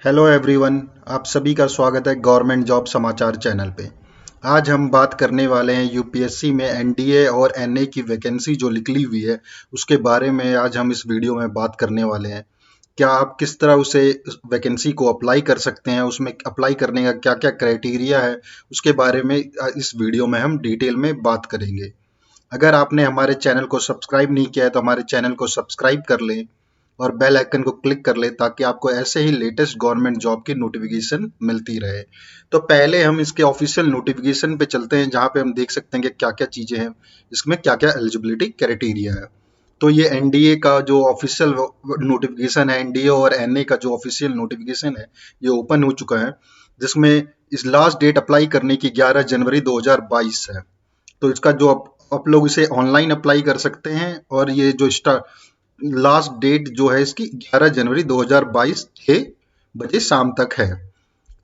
Hello everyone, आप सभी का स्वागत है गवर्नमेंट जॉब समाचार चैनल पे। आज हम बात करने वाले हैं यूपीएससी में एनडीए और एनए की वैकेंसी जो निकली हुई है उसके बारे में। आज हम इस वीडियो में बात करने वाले हैं। क्या आप किस तरह उसे वैकेंसी को अप्लाई कर सकते हैं, उसमें अप्लाई करने का क्या क्या क्राइटेरिया है, उसके बारे में इस वीडियो में हम डिटेल में बात करेंगे। अगर आपने हमारे चैनल को सब्सक्राइब नहीं किया है तो हमारे चैनल को सब्सक्राइब कर लें और बेल आइकन को क्लिक कर ले ताकि आपको ऐसे ही लेटेस्ट गवर्नमेंट जॉब की नोटिफिकेशन मिलती रहे। तो पहले हम इसके ऑफिशियल नोटिफिकेशन पे चलते हैं, जहाँ पे हम देख सकते हैं कि क्या क्या चीज़ें हैं, इसमें क्या क्या एलिजिबिलिटी क्राइटेरिया है। तो ये एनडीए का जो ऑफिशियल नोटिफिकेशन है, एनडीए और एनए का जो ऑफिशियल नोटिफिकेशन है, ये ओपन हो चुका है, जिसमें इस लास्ट डेट अप्लाई करने की 11 जनवरी 2022 है। तो इसका जो आप लोग इसे ऑनलाइन अप्लाई कर सकते हैं और ये जो लास्ट डेट जो है इसकी 11 जनवरी 2022 6 बजे शाम तक है।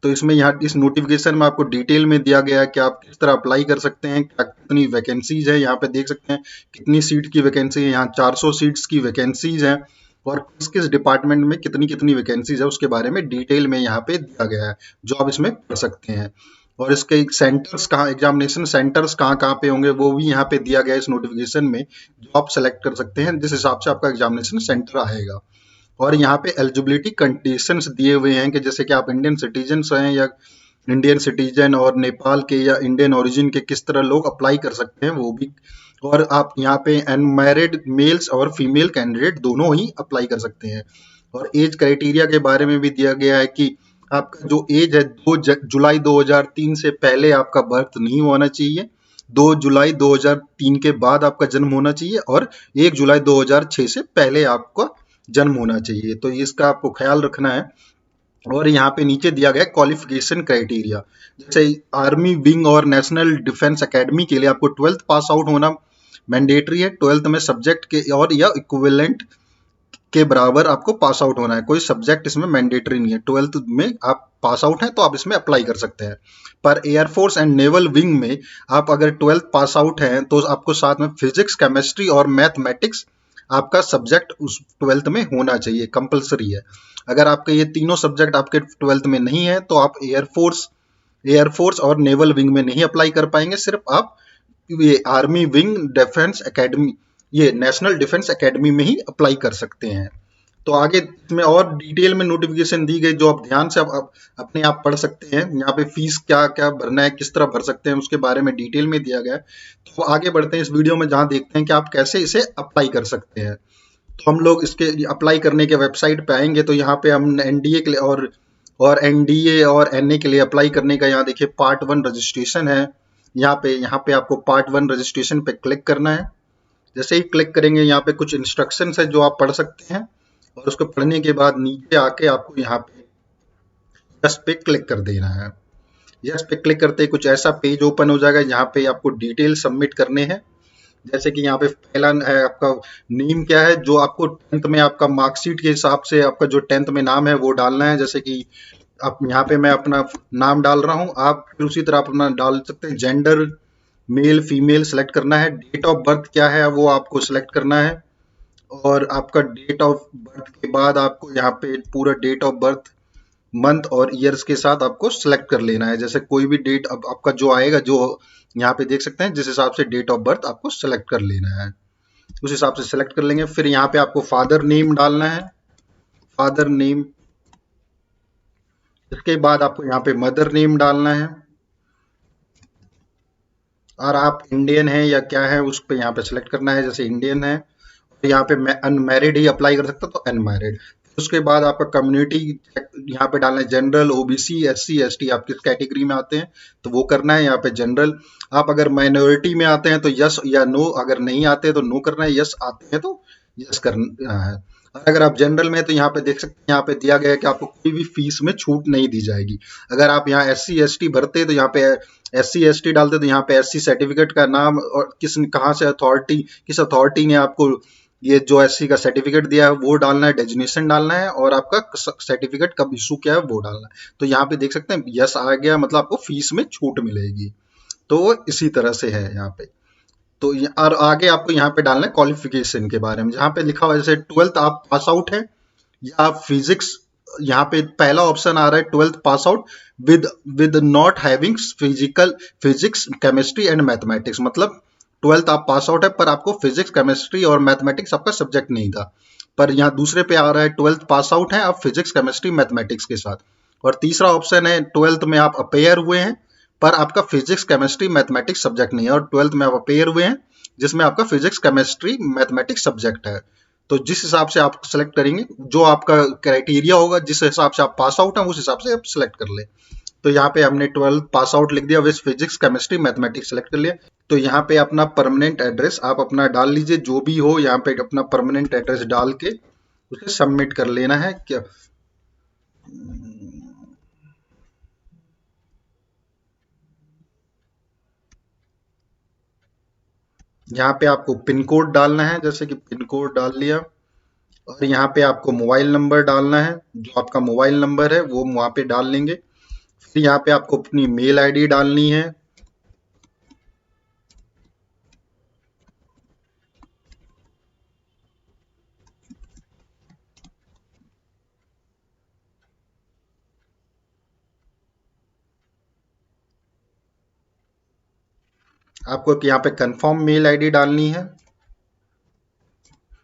तो इसमें यहाँ इस नोटिफिकेशन में आपको डिटेल में दिया गया है कि आप किस तरह अप्लाई कर सकते हैं, क्या कितनी वैकेंसीज है। यहाँ पे देख सकते हैं कितनी सीट की वैकेंसी है, यहाँ 400 सीट्स की वैकेंसीज हैं और किस किस डिपार्टमेंट में कितनी कितनी वैकेंसीज है उसके बारे में डिटेल में यहाँ पे दिया गया है, जो आप इसमें पढ़ सकते हैं। और इसके सेंटर्स कहाँ, एग्जामिनेशन सेंटर्स कहाँ कहाँ पे होंगे वो भी यहाँ पे दिया गया है इस नोटिफिकेशन में, जो आप सेलेक्ट कर सकते हैं जिस हिसाब से आपका एग्जामिनेशन सेंटर आएगा। और यहाँ पे एलिजिबिलिटी कंडीशंस दिए हुए हैं कि जैसे कि आप इंडियन सिटीजन्स हैं या इंडियन सिटीजन और नेपाल के या इंडियन ओरिजिन के किस तरह लोग अप्लाई कर सकते हैं वो भी। और आप यहाँ पे अनमैरिड मेल्स और फीमेल कैंडिडेट दोनों ही अप्लाई कर सकते हैं। और एज क्राइटेरिया के बारे में भी दिया गया है कि आपका जो एज है 2 जुलाई 2003 से पहले आपका बर्थ नहीं होना चाहिए, 2 जुलाई 2003 के बाद आपका जन्म होना चाहिए और 1 जुलाई 2006 से पहले आपका जन्म होना चाहिए। तो इसका आपको ख्याल रखना है। और यहाँ पे नीचे दिया गया क्वालिफिकेशन क्राइटेरिया, जैसे आर्मी विंग और नेशनल डिफेंस एकेडमी के लिए आपको 12th पास आउट होना मैंडेटरी है। 12th में सब्जेक्ट के और या इक्विवेलेंट के बराबर आपको पास आउट होना है, कोई सब्जेक्ट इसमें मैंडेटरी नहीं है। 12th में आप पास आउट हैं तो आप इसमें अप्लाई कर सकते हैं। पर एयरफोर्स एंड नेवल विंग में आप अगर 12th पास आउट हैं तो आपको साथ में फिजिक्स, केमिस्ट्री और मैथमेटिक्स आपका सब्जेक्ट उस 12th में होना चाहिए, कंपलसरी है। अगर आपके ये तीनों सब्जेक्ट आपके 12th में नहीं है तो आप एयरफोर्स और नेवल विंग में नहीं अप्लाई कर पाएंगे। सिर्फ आप ये आर्मी विंग डिफेंस एकेडमी, ये नेशनल डिफेंस एकेडमी में ही अप्लाई कर सकते हैं। तो आगे इसमें और डिटेल में नोटिफिकेशन दी गई, जो आप ध्यान से आप अपने आप पढ़ सकते हैं। यहाँ पे फीस क्या क्या भरना है, किस तरह भर सकते हैं, उसके बारे में डिटेल में दिया गया है। तो आगे बढ़ते हैं इस वीडियो में, जहाँ देखते हैं कि आप कैसे इसे अप्लाई कर सकते हैं। तो हम लोग इसके अप्लाई करने के वेबसाइट पे आएंगे। तो यहाँ पे हम एनडीए के लिए और एनडीए और एनए के लिए अप्लाई करने का, यहाँ देखिए पार्ट 1 रजिस्ट्रेशन है। यहाँ पे आपको पार्ट 1 रजिस्ट्रेशन पे क्लिक करना है। जैसे ही क्लिक करेंगे यहाँ पे कुछ इंस्ट्रक्शंस है जो आप पढ़ सकते हैं और उसको पढ़ने के बाद नीचे आके आपको यहाँ पे यस पे क्लिक कर देना है। यस पे क्लिक करते ही कुछ ऐसा पेज ओपन हो जाएगा, यहाँ पे आपको डिटेल सबमिट करने हैं। जैसे कि यहाँ पे पहला है आपका नेम क्या है, जो आपको 10th में आपका मार्कशीट के हिसाब से आपका जो 10th में नाम है वो डालना है। जैसे कि आप यहाँ पे मैं अपना नाम डाल रहा हूँ, आप फिर उसी तरह अपना डाल सकते हैं। जेंडर मेल फीमेल सेलेक्ट करना है। डेट ऑफ बर्थ क्या है वो आपको सेलेक्ट करना है। और आपका डेट ऑफ बर्थ के बाद आपको यहाँ पे पूरा डेट ऑफ बर्थ मंथ और ईयर्स के साथ आपको सेलेक्ट कर लेना है। जैसे कोई भी डेट अब आपका जो आएगा, जो यहाँ पे देख सकते हैं, जिस हिसाब से डेट ऑफ बर्थ आपको सेलेक्ट कर लेना है उस हिसाब से सेलेक्ट कर लेंगे। फिर यहाँ पे आपको फादर नेम डालना है, फादर नेम। इसके बाद आपको यहाँ पे मदर नेम डालना है और आप इंडियन है या क्या है उस पे यहाँ पे सेलेक्ट करना है। जैसे इंडियन है, यहाँ पे मैं अनमैरिड ही अप्लाई कर सकता तो अनमैरिड। उसके बाद आपका कम्युनिटी यहाँ पे डालना है, जनरल, ओबीसी, एससी, एसटी, आप किस कैटेगरी में आते हैं तो वो करना है। यहाँ पे जनरल। आप अगर माइनॉरिटी में आते हैं तो यस या नो, अगर नहीं आते तो नो करना है, यस आते हैं तो यस करना है। और अगर आप जनरल में तो यहाँ पे देख सकते हैं, यहाँ पे दिया गया है कि आपको कोई भी फीस में छूट नहीं दी जाएगी। अगर आप यहाँ एससी एसटी भरते तो यहाँ पे एससी एसटी डालते तो यहाँ पे एससी सर्टिफिकेट का नाम और कहाँ से किस अथॉरिटी ने आपको ये जो एससी का सर्टिफिकेट दिया है वो डालना है, डेजिग्नेशन डालना है और आपका सर्टिफिकेट कब इशू किया है वो डालना है। तो यहाँ पे देख सकते हैं यस आ गया, मतलब आपको फीस में छूट मिलेगी। तो वो इसी तरह से है यहाँ पे। तो और आगे आपको यहाँ पे डालना है क्वालिफिकेशन के बारे में, जहाँ पे लिखा हुआ है जैसे 12th आप पास आउट है या आप फिजिक्स यहाँ पे पहला ऑप्शन आ रहा है 12th pass out with with not having physics chemistry and mathematics, मतलब 12th आप पास आउट है पर आपको फिजिक्स केमिस्ट्री और मैथमेटिक्स आपका सब्जेक्ट नहीं था। पर यहाँ दूसरे पे आ रहा है 12th पास आउट है आप फिजिक्स केमिस्ट्री मैथमेटिक्स के साथ। और तीसरा ऑप्शन है 12th में आप अपेयर हुए हैं पर आपका फिजिक्स केमिस्ट्री मैथमेटिक्स सब्जेक्ट नहीं है, और 12th में आप अपेयर हुए हैं जिसमें आपका फिजिक्स केमिस्ट्री मैथमेटिक्स सब्जेक्ट है। तो जिस हिसाब से आप सेलेक्ट करेंगे, जो आपका क्राइटेरिया होगा, जिस हिसाब से आप पास आउट हैं उस हिसाब से आप सेलेक्ट कर ले। तो यहाँ पे हमने 12th पास आउट लिख दिया, with physics chemistry mathematics select कर लिया। तो यहाँ पे अपना परमानेंट एड्रेस आप अपना डाल लीजिए, जो भी हो यहाँ पे अपना परमानेंट एड्रेस डाल के उसे सबमिट कर लेना है। क्या यहाँ पे आपको पिन कोड डालना है, जैसे कि पिन कोड डाल लिया, और यहाँ पे आपको मोबाइल नंबर डालना है, जो आपका मोबाइल नंबर है वो वहाँ पे डाल लेंगे। फिर यहाँ पे आपको अपनी मेल आईडी डालनी है। आपको यहाँ पे कंफर्म मेल आईडी डालनी है,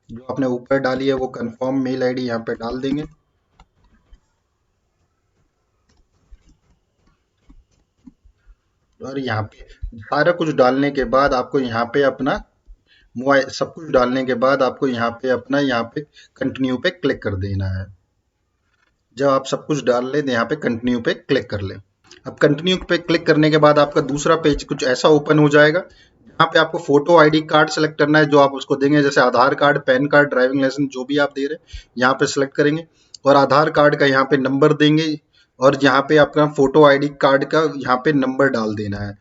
जो आपने ऊपर डाली है वो कंफर्म मेल आईडी यहाँ पे डाल देंगे। और यहाँ पे सारा कुछ डालने के बाद आपको यहाँ पे अपना मोबाइल, सब कुछ डालने के बाद आपको यहाँ पे अपना यहाँ पे कंटिन्यू पे क्लिक कर देना है। जब आप सब कुछ डाल लें तो यहाँ पे कंटिन्यू पे क्लिक कर लें। अब कंटिन्यू पे क्लिक करने के बाद आपका दूसरा पेज कुछ ऐसा ओपन हो जाएगा। यहाँ पे आपको फोटो आईडी कार्ड सेलेक्ट करना है, जो आप उसको देंगे, जैसे Aadhaar card, PAN card, driving licence, जो भी आप दे रहे हैं यहाँ पे सेलेक्ट करेंगे, और आधार कार्ड का यहाँ पे नंबर देंगे, और यहाँ पे आपका फोटो आईडी कार्ड का यहाँ पे नंबर डाल देना है।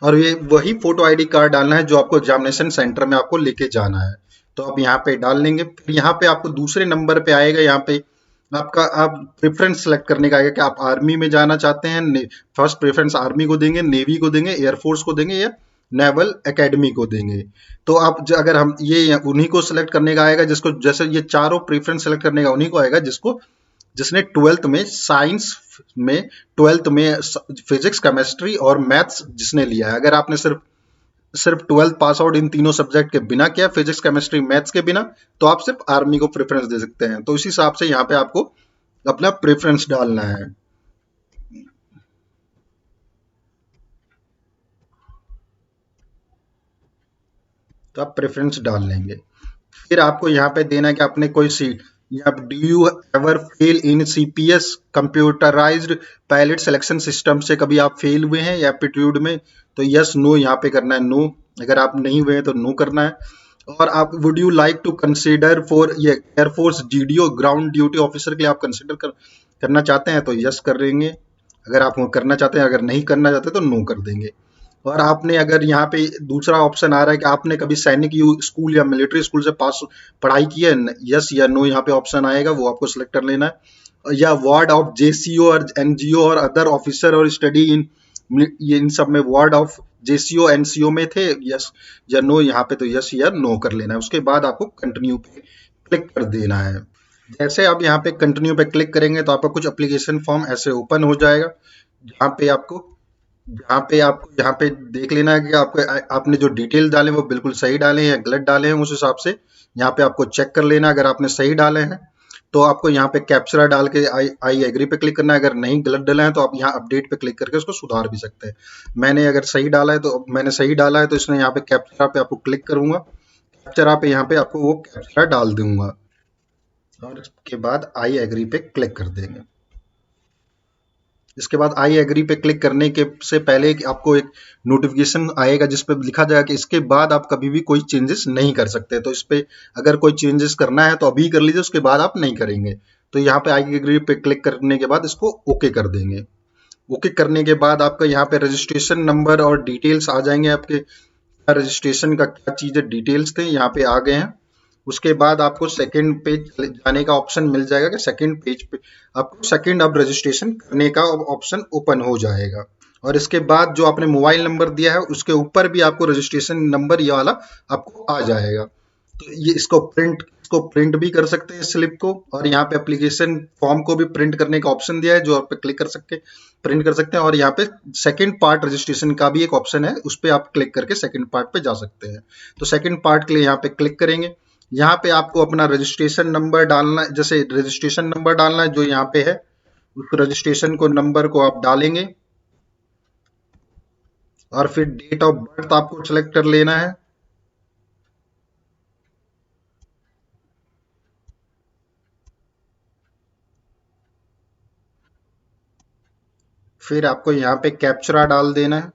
और ये वही फोटो आईडी कार्ड डालना है जो आपको एग्जामिनेशन सेंटर में आपको लेके जाना है। तो आप यहाँ पे डाल लेंगे। फिर यहाँ पे आपको दूसरे नंबर पे आएगा, यहाँ पे आपका आप प्रेफरेंस सेलेक्ट करने का आएगा कि आप आर्मी में जाना चाहते हैं। फर्स्ट प्रेफरेंस आर्मी को देंगे, नेवी को देंगे, एयरफोर्स को देंगे, या नेवल एकेडमी को देंगे। तो आप अगर हम ये उन्हीं को सिलेक्ट करने का आएगा जिसको, जैसे ये चारों प्रेफरेंस सेलेक्ट करने का उन्हीं को आएगा जिसको, जिसने 12th में साइंस में 12th में फिजिक्स केमिस्ट्री और मैथ्स जिसने लिया है। अगर आपने सिर्फ सिर्फ 12th पास आउट इन तीनों सब्जेक्ट के बिना किया, फिजिक्स केमिस्ट्री मैथ्स के बिना, तो आप सिर्फ आर्मी को प्रेफरेंस दे सकते हैं। तो इसी हिसाब से यहाँ पे आपको अपना प्रेफरेंस डालना है। तो आप प्रेफरेंस डाल लेंगे। फिर आपको यहाँ पे देना है कि आपने कोई सीट, या do you ever fail in CPS computerised pilot selection system से कभी आप फेल हुए हैं या एप्टीट्यूड में, तो यस नो यहाँ पे करना है, नो। अगर आप नहीं हुए हैं तो नो करना है। और आप would you like to consider for ये air force GDO ground duty officer के लिए आप कंसीडर करना चाहते हैं, तो यस कर देंगे अगर आप वो करना चाहते हैं। अगर नहीं करना चाहते तो नो कर देंगे। और आपने अगर यहाँ पे दूसरा ऑप्शन आ रहा है कि आपने कभी सैनिक स्कूल या मिलिट्री स्कूल से पास पढ़ाई की है, यस या नो यहाँ पे ऑप्शन आएगा, वो आपको सिलेक्ट कर लेना है। या वार्ड ऑफ जेसीओ और एनजीओ और अदर ऑफिसर और स्टडी इन, ये इन सब में वार्ड ऑफ जेसीओ एनसीओ में थे, यस या नो, यहाँ पे तो यस या नो कर लेना है। उसके बाद आपको कंटिन्यू पे क्लिक कर देना है। जैसे आप यहाँ पे कंटिन्यू पे क्लिक करेंगे तो आपका कुछ एप्लीकेशन फॉर्म ऐसे ओपन हो जाएगा, जहाँ पे आपको यहाँ पे देख लेना है कि आपको आपने जो डिटेल डाले वो बिल्कुल सही डाले हैं या गलत डाले हैं। उस हिसाब से यहाँ पे आपको चेक कर लेना। अगर आपने सही डाले हैं तो आपको यहाँ पे कैप्चरा डाल के आई एग्री पे क्लिक करना है। अगर नहीं गलत डाला है तो आप यहाँ अपडेट पे क्लिक करके उसको सुधार भी सकते हैं। मैंने अगर सही डाला है तो मैंने सही डाला है, तो इसने यहाँ पे कैप्चरा पे आपको क्लिक करूंगा, कैप्चरा पे यहाँ पे आपको वो कैप्चरा डाल दूंगा, और इसके बाद आई एग्री पे क्लिक कर देंगे। इसके बाद आई एग्री पे क्लिक करने के से पहले आपको एक नोटिफिकेशन आएगा जिस पे लिखा जाएगा कि इसके बाद आप कभी भी कोई चेंजेस नहीं कर सकते। तो इस पे अगर कोई चेंजेस करना है तो अभी कर लीजिए, उसके बाद आप नहीं करेंगे। तो यहाँ पे आई एग्री पे क्लिक करने के बाद इसको ओके कर देंगे। ओके करने के बाद आपका यहाँ पे रजिस्ट्रेशन नंबर और डिटेल्स आ जाएंगे आपके, रजिस्ट्रेशन का क्या चीज़ है, डिटेल्स थे यहाँ पे आ गए हैं। उसके बाद आपको सेकंड पेज जाने का ऑप्शन मिल जाएगा कि सेकंड पेज पे आपको सेकंड अब रजिस्ट्रेशन करने का ऑप्शन ओपन हो जाएगा। और इसके बाद जो आपने मोबाइल नंबर दिया है उसके ऊपर भी आपको रजिस्ट्रेशन नंबर ये वाला आपको आ जाएगा। तो ये इसको प्रिंट इसको प्रिंट भी कर सकते हैं स्लिप को, और यहाँ पे एप्लीकेशन फॉर्म को भी प्रिंट करने का ऑप्शन दिया है जो आप पे क्लिक कर सकते प्रिंट कर सकते हैं। और यहाँ पे सेकंड पार्ट रजिस्ट्रेशन का भी एक ऑप्शन है, उस पर आप क्लिक करके सेकंड पार्ट पे जा सकते हैं। तो सेकंड पार्ट के लिए यहाँ पे क्लिक करेंगे। यहाँ पे आपको अपना रजिस्ट्रेशन नंबर डालना है, जैसे रजिस्ट्रेशन नंबर डालना है जो यहाँ पे है, उस रजिस्ट्रेशन को नंबर को आप डालेंगे और फिर डेट ऑफ बर्थ आपको सेलेक्ट कर लेना है। फिर आपको यहाँ पे कैप्चरा डाल देना है।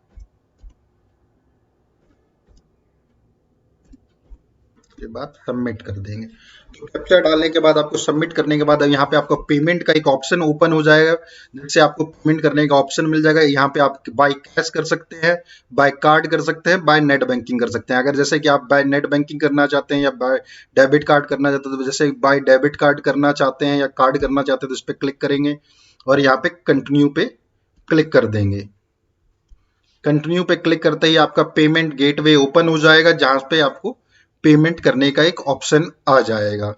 के बाद सबमिट कर देंगे। तो कैप्चा डालने के बाद आपको सबमिट करने के बाद यहाँ पे आपको पेमेंट का एक ऑप्शन ओपन हो जाएगा, जिससे आपको पेमेंट करने का ऑप्शन मिल जाएगा। यहाँ पे आप बाय कैश कर सकते हैं, बाय कार्ड कर सकते हैं, बाय नेट बैंकिंग कर सकते हैं। अगर जैसे कि आप बाय नेट बैंकिंग करना चाहते हैं या बाय डेबिट कार्ड करना चाहते हैं, तो जैसे बाय डेबिट कार्ड करना चाहते हैं या कार्ड करना चाहते हैं तो इस पर क्लिक करेंगे और यहाँ पे कंटिन्यू पे क्लिक कर देंगे। कंटिन्यू पे क्लिक करते ही आपका पेमेंट गेटवे ओपन हो जाएगा, जहां पे आपको पेमेंट करने का एक ऑप्शन आ जाएगा।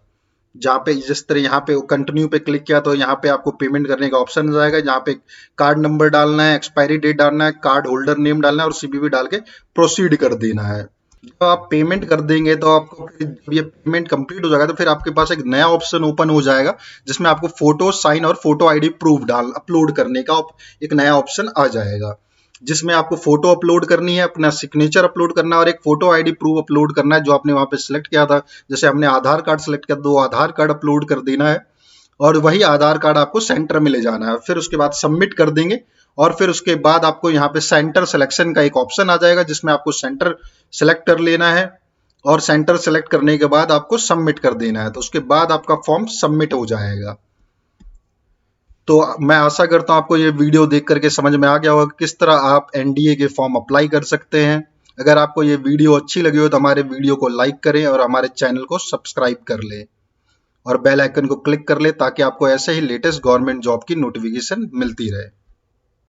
जहाँ पे जिस तरह यहाँ पे कंटिन्यू पे क्लिक किया तो यहाँ पे आपको पेमेंट करने का ऑप्शन आ जाएगा, जहाँ पे कार्ड नंबर डालना है, एक्सपायरी डेट डालना है, कार्ड होल्डर नेम डालना है और सीवीवी डाल के प्रोसीड कर देना है। जब आप पेमेंट कर देंगे तो आपको जब ये पेमेंट कंप्लीट हो जाएगा तो फिर आपके पास एक नया ऑप्शन ओपन हो जाएगा, जिसमें आपको फोटो साइन और फोटो आईडी प्रूफ अपलोड करने का एक नया ऑप्शन आ जाएगा, जिसमें आपको फोटो अपलोड करनी है, अपना सिग्नेचर अपलोड करना है और एक फोटो आईडी प्रूफ अपलोड करना है जो आपने वहां पे सिलेक्ट किया था। जैसे हमने आधार कार्ड सिलेक्ट किया, 2 आधार कार्ड अपलोड कर देना है और वही आधार कार्ड आपको सेंटर में ले जाना है। फिर उसके बाद सबमिट कर देंगे और फिर उसके बाद आपको यहाँ पे सेंटर सिलेक्शन का एक ऑप्शन आ जाएगा, जिसमें आपको सेंटर सिलेक्ट कर लेना है और सेंटर सेलेक्ट करने के बाद आपको सबमिट कर देना है। तो उसके बाद आपका फॉर्म सबमिट हो जाएगा। तो मैं आशा करता हूँ आपको ये वीडियो देख करके समझ में आ गया होगा किस तरह आप एनडीए के फॉर्म अप्लाई कर सकते हैं। अगर आपको ये वीडियो अच्छी लगी हो तो हमारे वीडियो को लाइक करें और हमारे चैनल को सब्सक्राइब कर लें और बेल आइकन को क्लिक कर लें, ताकि आपको ऐसे ही लेटेस्ट गवर्नमेंट जॉब की नोटिफिकेशन मिलती रहे।